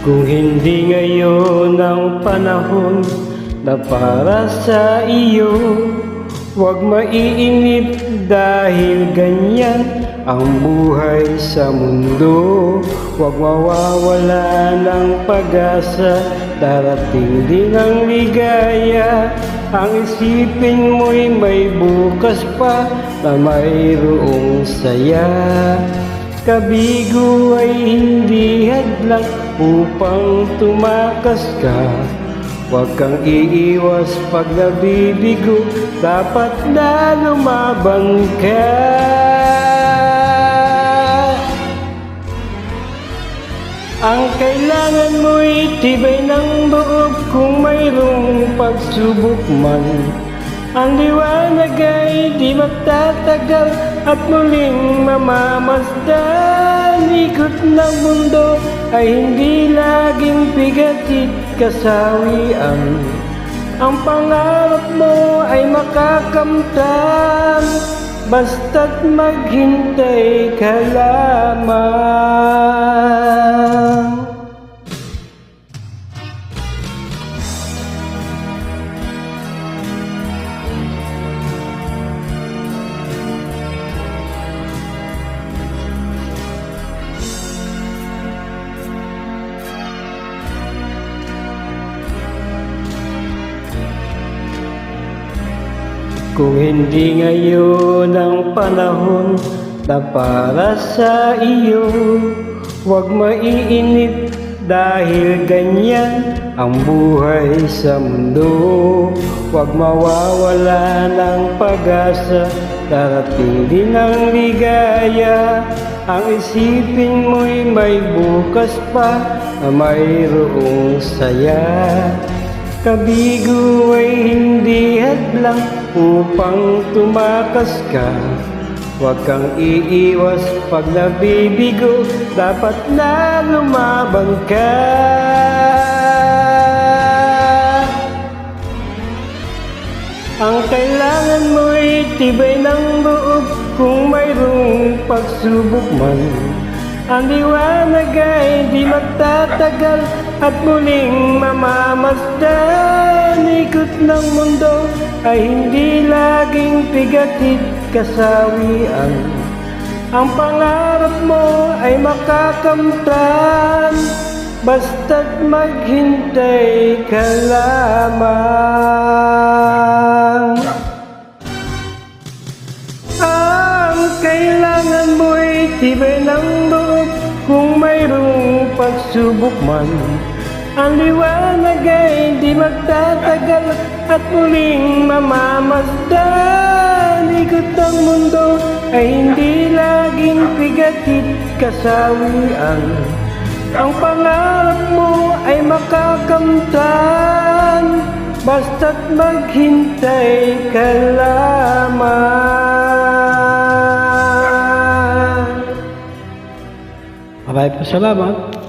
Kung hindi ngayon ang panahon na para sa iyo, huwag maiinip dahil ganyan ang buhay sa mundo. Huwag mawawala ng pag-asa, darating din ang ligaya. Ang isipin mo'y may bukas pa na mayroong saya. Kabigo ay hindi hadlang upang tumakas ka. Huwag kang iiwas pag nabibigo, dapat na lumaban ka. Ang kailangan mo'y tibay ng loob kung mayroong pagsubok man. Ang liwanag ay di magtatagal at muling mamamasdan. Ikot ng mundo ay hindi laging bigatid kasawian. Ang pangarap mo ay makakamtan, basta't maghintay ka lamang. Kung hindi ngayon ang panahon na para sa iyo, huwag maiinip dahil ganyan ang buhay sa mundo. Huwag mawawala ng pag-asa, darating din ang ligaya. Ang isipin mo'y may bukas pa na mayroong saya. Kabigo ay hindi hadlang upang tumakas ka. Huwag kang iiwas pag nabibigo, dapat na lumaban ka. Ang kailangan mo'y tibay ng loob kung mayroong pagsubok man. Ang liwanag ay di magtatagal at muling mamamasdan. Ikot ng mundo ay hindi laging bigatid kasawian. Ang pangarap mo ay makakamtan, basta't maghintay ka lamang. Ang kailangan mo'y tibay ng loob kung mayroong pagsubok man. Ang liwanag ay di magtatagal at muling mamamasdan. Ikot ng mundo ay hindi laging bigatid kasawian. Ang pangarap mo ay makakamtan, basta't maghintay ka lamang. Maraming salamat.